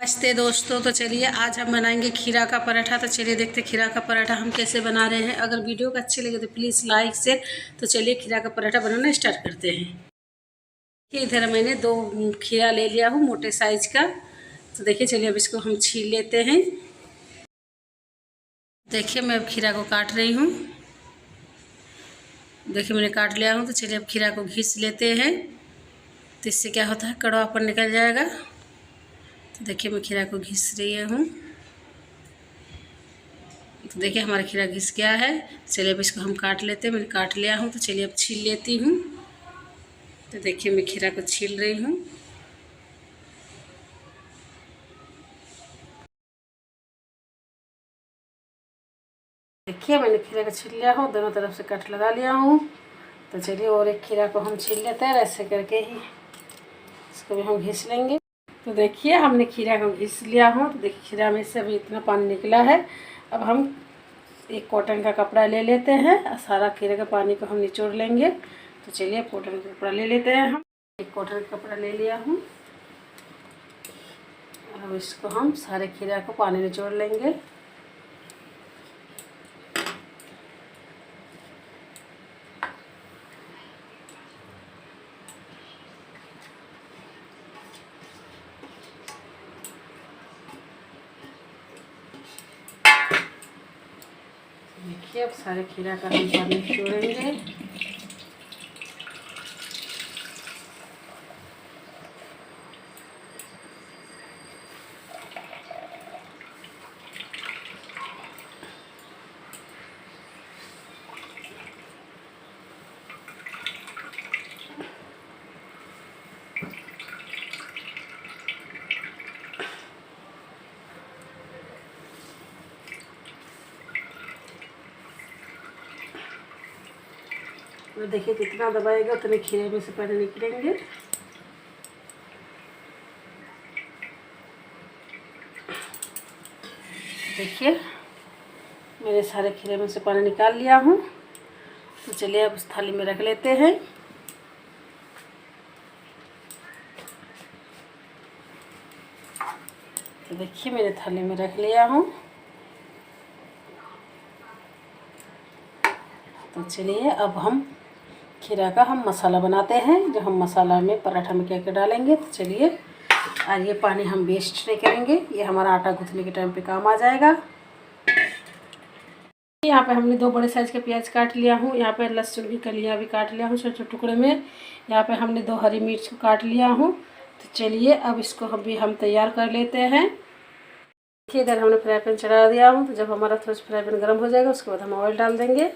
नमस्ते दोस्तों। तो चलिए आज हम बनाएंगे खीरा का पराठा। तो चलिए देखते खीरा का पराठा हम कैसे बना रहे हैं। अगर वीडियो को अच्छी लगे तो प्लीज़ लाइक शेयर। तो चलिए खीरा का पराठा बनाना स्टार्ट करते हैं। इधर मैंने 2 खीरा ले लिया हूँ मोटे साइज का। तो देखिए चलिए अब इसको हम छील लेते हैं। देखिए मैं अब खीरा को काट रही हूँ। देखिए मैंने काट लिया हूँ। तो चलिए अब खीरा को घिस लेते हैं। तो इससे क्या होता है, कड़वापन निकल जाएगा। तो देखिए मैं खीरा को घिस रही हूँ। तो देखिए हमारा खीरा घिस गया है। चलिए अब इसको हम काट लेते हैं। मैंने काट लिया हूँ। तो चलिए अब छील लेती हूँ। तो देखिए मैं खीरा को छील रही हूँ। देखिए मैंने खीरा को छील लिया हूँ, दोनों तरफ से कट लगा लिया हूँ। तो चलिए और एक खीरा को हम छील लेते हैं। ऐसे करके ही इसको भी हम घिस लेंगे। तो देखिए हमने खीरा को घिस लिया हूँ। तो देखिए खीरा में से अभी इतना पानी निकला है। अब हम एक कॉटन का कपड़ा ले लेते हैं और सारा खीरे के पानी को हम निचोड़ लेंगे। तो चलिए कॉटन का कपड़ा ले लेते हैं। हम एक कॉटन का कपड़ा ले लिया हूँ। अब इसको हम सारे खीरा को पानी निचोड़ लेंगे। देखिए अब सारे खीरा का हम पानी निचोड़ेंगे। तो देखिए जितना दबाएगा उतने खीरे में से पानी निकलेंगे। देखिए मेरे सारे खीरे में से पानी निकाल लिया हूँ। तो चलिए अब उस थाली में रख लेते हैं। तो देखिए मेरे थाली में रख लिया हूँ। तो चलिए अब हम खीरा का हम मसाला बनाते हैं। जो हम मसाला में पराठा में क्या क्या डालेंगे। तो चलिए और ये पानी हम वेस्ट नहीं करेंगे, ये हमारा आटा गूँथने के टाइम पे काम आ जाएगा। यहाँ पे हमने 2 बड़े साइज़ के प्याज काट लिया हूँ। यहाँ पे लहसुन की कलियाँ भी काट लिया हूँ छोटे छोटे टुकड़े में। यहाँ पे हमने 2 हरी मिर्च को काट लिया हूँ। तो चलिए अब इसको हम तैयार कर लेते हैं। देखिए इधर हमने फ्राई पैन चढ़ा दिया हूँ। तो जब हमारा थोड़ा सा फ्राई पैन गर्म हो जाएगा उसके बाद हम ऑयल डाल देंगे।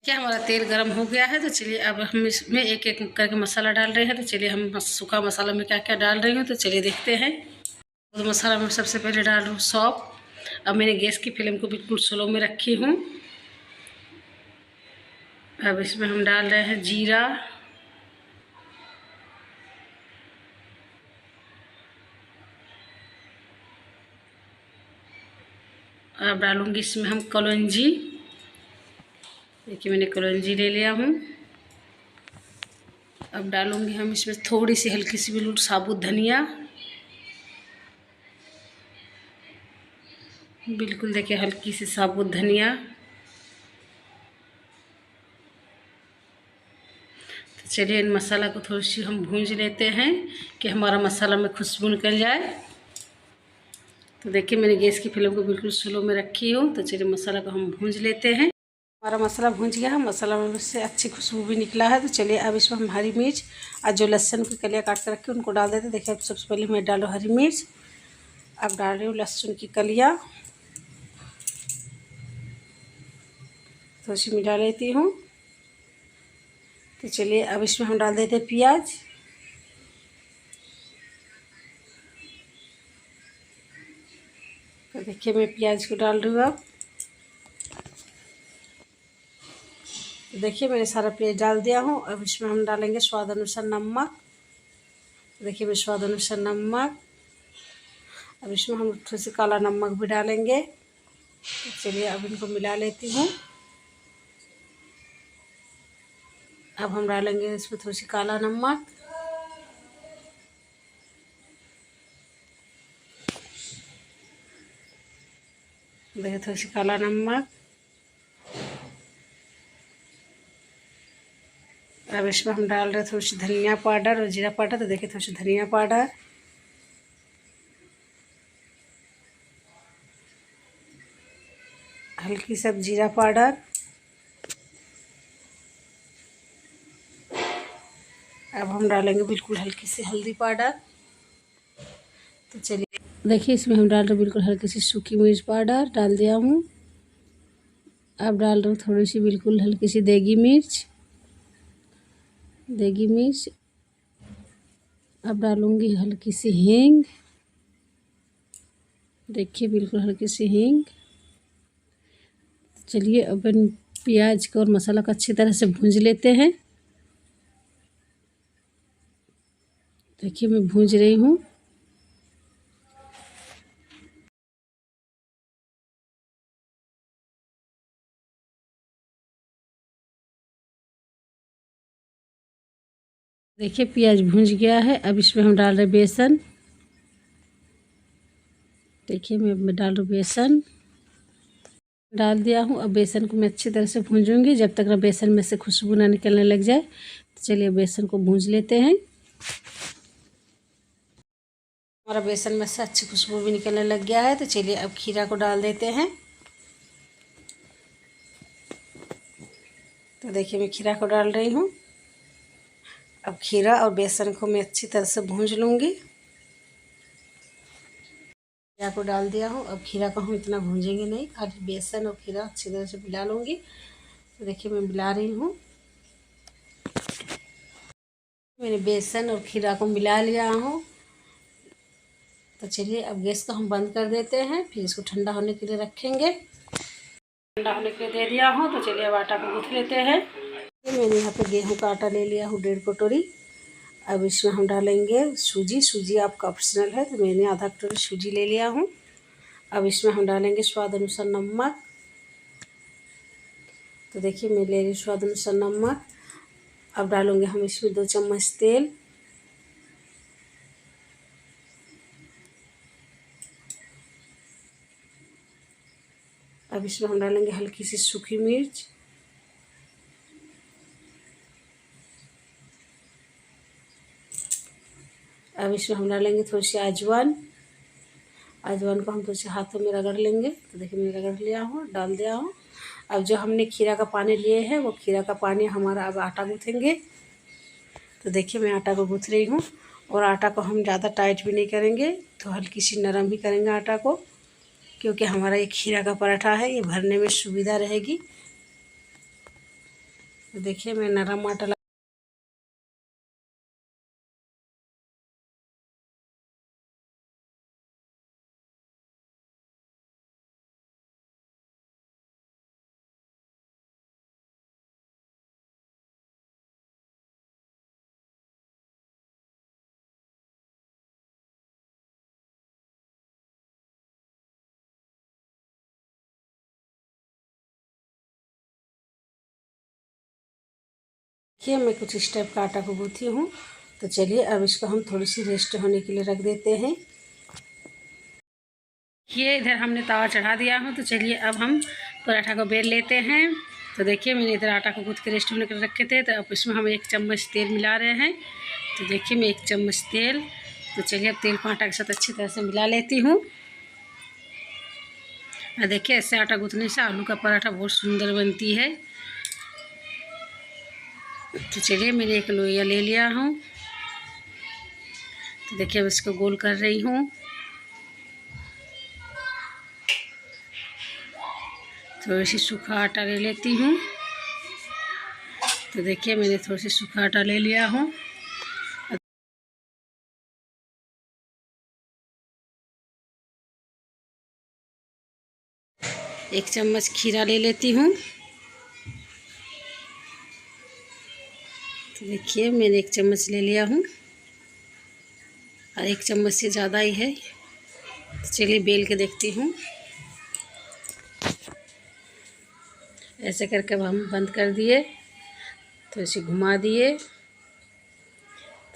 क्या हमारा तेल गरम हो गया है। तो चलिए अब हम इसमें एक एक करके मसाला डाल रहे हैं। तो चलिए हम सूखा मसाला में क्या क्या डाल रही हूँ तो चलिए देखते हैं। तो मसाला में सबसे पहले डाल रही हूँ सौंफ। अब मैंने गैस की फ्लेम को बिल्कुल स्लो में रखी हूँ। अब इसमें हम डाल रहे हैं जीरा, अब डालूंगी इसमें हम कलौंजी। देखिए मैंने कलौंजी ले लिया हूँ। अब डालूंगी हम इसमें थोड़ी सी हल्की सी बिल्कुल साबुत धनिया। बिल्कुल देखिए हल्की सी साबुत धनिया। तो चलिए इन मसाला को थोड़ी सी हम भूंज लेते हैं कि हमारा मसाला में खुशबू निकल जाए। तो देखिए मैंने गैस की फ्लेम को बिल्कुल स्लो में रखी हूँ। तो चलिए मसाला को हम भूंज लेते हैं। हमारा मसाला भूंज गया है। मसाला में से अच्छी खुशबू भी निकला है। तो चलिए अब इसमें हम हरी मिर्च और जो लहसुन की कलियाँ काट कर रखी उनको डाल देते हैं। देखिए अब सबसे पहले मैं डालूँ हरी मिर्च। अब डाल रही हूँ लहसुन की कलियाँ, थोड़ी सी मिला लेती हूँ। तो चलिए अब इसमें हम डाल देते हैं प्याज। तो देखिए मैं प्याज को डाल रही हूँ। अब देखिए मैंने सारा प्याज डाल दिया हूँ। अब इसमें हम डालेंगे स्वाद अनुसार नमक। देखिए मैं स्वाद अनुसार नमक अब इसमें हम थोड़ी सी काला नमक भी डालेंगे। तो चलिए अब इनको मिला लेती हूँ। अब हम डालेंगे इसमें थोड़ी सी काला नमक। देखिए थोड़ी सी काला नमक। अब इसमें हम डाल रहे हैं थोड़ी सी धनिया पाउडर और जीरा पाउडर। तो देखिए थोड़ी सी धनिया पाउडर, हल्की सा जीरा पाउडर। अब हम डालेंगे बिल्कुल हल्की सी हल्दी पाउडर। तो चलिए देखिए इसमें हम डाल रहे हैं बिल्कुल हल्की सी सूखी मिर्च पाउडर डाल दिया हूँ। अब डाल रहा हूँ थोड़ी सी बिल्कुल हल्की सी देगी मिर्च। अब डालूँगी हल्की सी हींग। देखिए बिल्कुल हल्की सी हींग। चलिए अब इन प्याज को और मसाला को अच्छी तरह से भूंज लेते हैं। देखिए मैं भूंज रही हूँ। देखिए प्याज भूंज गया है। अब इसमें हम डाल रहे बेसन। देखिए मैं डाल रही बेसन, डाल दिया हूँ। अब बेसन को मैं अच्छी तरह से भूंजूंगी जब तक ना बेसन में से खुशबू ना निकलने लग जाए। तो चलिए बेसन को भूंज लेते हैं। हमारा बेसन में से अच्छी खुशबू भी निकलने लग गया है। तो चलिए अब खीरा को डाल देते हैं। तो देखिए मैं खीरा को डाल रही हूँ। अब खीरा और बेसन को मैं अच्छी तरह से भूंज लूँगी। खीरा को डाल दिया हूँ। अब खीरा को हम इतना भूंजेंगे नहीं, खाली बेसन और खीरा अच्छी तरह से मिला लूँगी। तो देखिए मैं मिला रही हूँ। मैंने बेसन और खीरा को मिला लिया हूँ। तो चलिए अब गैस को हम बंद कर देते हैं, फिर इसको ठंडा होने के लिए रखेंगे। ठंडा होने के लिए दे दिया हूँ। तो चलिए अब आटा को गूँथ लेते हैं। मैंने यहाँ पे गेहूं का आटा ले लिया हूँ 1.5 कटोरी। अब इसमें हम डालेंगे सूजी। सूजी आपका ऑप्शनल है, तो मैंने आधा कटोरी सूजी ले लिया हूँ। अब इसमें हम डालेंगे स्वाद अनुसार नमक। तो देखिए मैं ले रही स्वाद अनुसार नमक। अब डालूँगे हम इसमें 2 चम्मच तेल। अब इसमें हम डालेंगे हल्की सी सूखी मिर्च। अब इसमें हम डालेंगे थोड़ी सी अजवाइन। अजवाइन को हम थोड़े से हाथों में रगड़ लेंगे। तो देखिए मैं रगड़ लिया हूँ, डाल दिया हूँ। अब जो हमने खीरा का पानी लिए है वो खीरा का पानी हमारा अब आटा गूँथेंगे। तो देखिए मैं आटा को गूँथ रही हूँ। और आटा को हम ज़्यादा टाइट भी नहीं करेंगे, तो हल्की सी नरम ही करेंगे आटा को, क्योंकि हमारा ये खीरा का पराठा है, ये भरने में सुविधा रहेगी। तो देखिए मैं नरम आटा देखिए मैं कुछ इस टाइप का आटा को गूँथी हूँ। तो चलिए अब इसको हम थोड़ी सी रेस्ट होने के लिए रख देते हैं। ये इधर हमने तवा चढ़ा दिया हूँ। तो चलिए अब हम पराठा को बेल लेते हैं। तो देखिए मैंने इधर आटा को गूँथ के रेस्ट होने के लिए रखे थे। तो अब इसमें हम 1 चम्मच तेल मिला रहे हैं। तो देखिए मैं 1 चम्मच तेल। तो चलिए अब तेल को आटा के साथ अच्छी तरह से मिला लेती हूँ। और देखिए ऐसे आटा गूँथने से आलू का पराठा बहुत सुंदर बनती है। तो चलिए मैंने एक लोइया ले लिया हूँ। तो देखिए अब इसको गोल कर रही हूँ। थोड़ी सी सूखा आटा ले लेती हूँ। तो देखिए मैंने थोड़ी सी सूखा आटा ले लिया हूँ। 1 चम्मच खीरा ले लेती हूँ। तो देखिए मैंने 1 चम्मच ले लिया हूँ, और 1 चम्मच से ज़्यादा ही है। तो चलिए बेल के देखती हूँ। ऐसे करके अब हम बंद कर दिए, तो इसे घुमा दिए।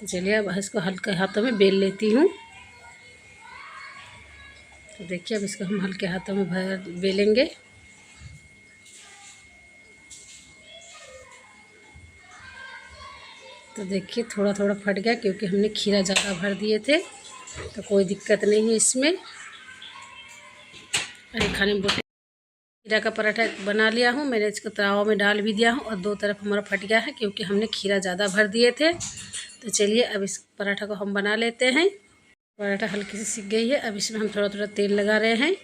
तो चलिए अब इसको हल्के हाथों में बेल लेती हूँ। तो देखिए अब इसको हम हल्के हाथों में बेलेंगे। तो देखिए थोड़ा थोड़ा फट गया, क्योंकि हमने खीरा ज़्यादा भर दिए थे। तो कोई दिक्कत नहीं है इसमें। अरे खाने में खीरा का पराठा बना लिया हूँ मैंने, इसको तवा में डाल भी दिया हूँ और दो तरफ हमारा फट गया है, क्योंकि हमने खीरा ज़्यादा भर दिए थे। तो चलिए अब इस पराठा को हम बना लेते हैं। पराठा हल्की सी सिक गई है, अब इसमें हम थोड़ा थोड़ा तेल लगा रहे हैं।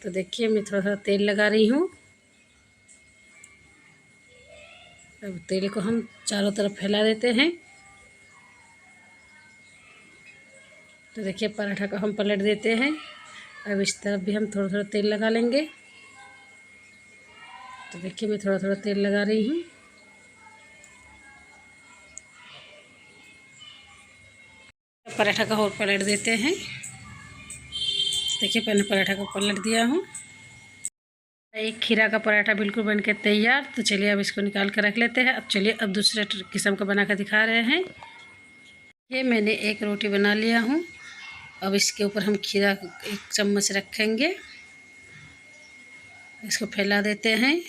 तो देखिए मैं थोड़ा थोड़ा तेल लगा रही हूँ। अब तेल को हम चारों तरफ फैला देते हैं। तो देखिए पराठा को हम पलट देते हैं। अब इस तरफ भी हम थोड़ा थोड़ा तेल लगा लेंगे। तो देखिए मैं थोड़ा थोड़ा तेल लगा रही हूँ। पराठा का और पलट देते हैं। देखिए मैंने पराठा को पलट दिया हूँ। एक खीरा का पराठा बिल्कुल बनके तैयार। तो चलिए अब इसको निकाल कर रख लेते हैं। अब चलिए अब दूसरे किस्म का बना कर दिखा रहे हैं। ये मैंने एक रोटी बना लिया हूँ। अब इसके ऊपर हम खीरा 1 चम्मच रखेंगे, इसको फैला देते हैं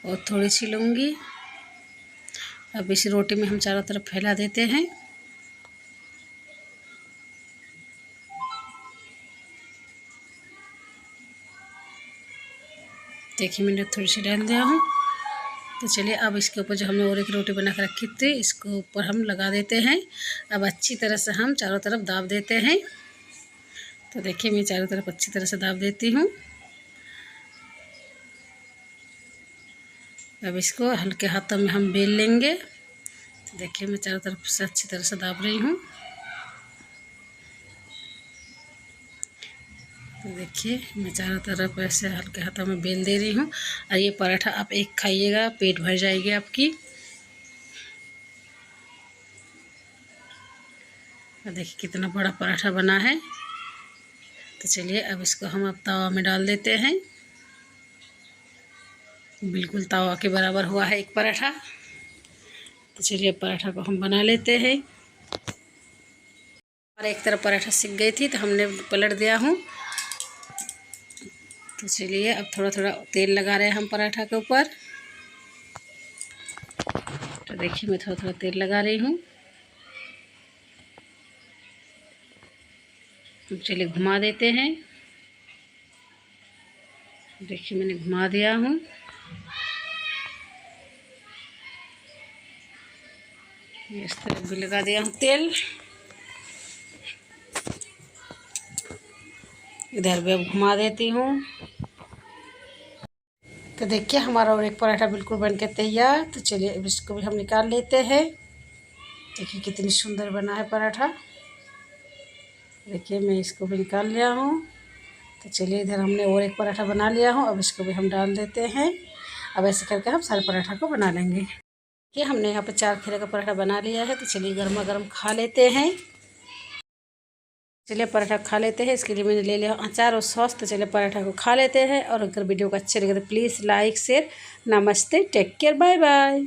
और थोड़ी सी लूँगी। अब इस रोटी में हम चारों तरफ फैला देते हैं। देखिए मैंने थोड़ी सी डाल दिया हूँ। तो चलिए अब इसके ऊपर जो हमने और एक रोटी बना कर रखी थी, इसको ऊपर हम लगा देते हैं। अब अच्छी तरह से हम चारों तरफ दाब देते हैं। तो देखिए मैं चारों तरफ अच्छी तरह से दाब देती हूँ। अब इसको हल्के हाथों में हम बेल लेंगे। तो देखिए मैं चारों तरफ से अच्छी तरह से दाब रही हूँ। तो देखिए मैं चारों तरफ ऐसे हल्के हाथों में बेल दे रही हूँ। और ये पराठा आप एक खाइएगा, पेट भर जाएगी आपकी। और देखिए कितना बड़ा पराठा बना है। तो चलिए अब इसको हम अब तवा में डाल देते हैं। बिल्कुल तवा के बराबर हुआ है एक पराठा। तो चलिए पराठा को हम बना लेते हैं। और एक तरफ पराठा सिक गई थी तो हमने पलट दिया हूँ। तो चलिए अब थोड़ा थोड़ा तेल लगा रहे हैं हम पराठा के ऊपर। तो देखिए मैं थोड़ा थोड़ा तेल लगा रही हूँ। तो चलिए घुमा देते हैं। देखिए मैंने घुमा दिया हूँ। इस तरफ भी लगा दिया हूँ तेल। इधर भी अब घुमा देती हूँ। तो देखिए हमारा और एक पराठा बिल्कुल बनके तैयार। तो चलिए अब इसको भी हम निकाल लेते हैं। देखिए कितनी सुंदर बना है पराठा। देखिए मैं इसको भी निकाल लिया हूँ। तो चलिए इधर हमने और एक पराठा बना लिया हूँ। अब इसको भी हम डाल देते हैं। अब ऐसे करके हम सारे पराठा को बना लेंगे। ये हमने यहाँ पे 4 खीरे का पराठा बना लिया है। तो चलिए गर्मा गर्म खा लेते हैं। चलिए पराठा खा लेते हैं। इसके लिए मैंने ले लिया अचार और सॉस। तो चलिए पराठा को खा लेते हैं। और अगर वीडियो को अच्छे लगे तो प्लीज़ लाइक शेयर। नमस्ते, टेक केयर, बाय बाय।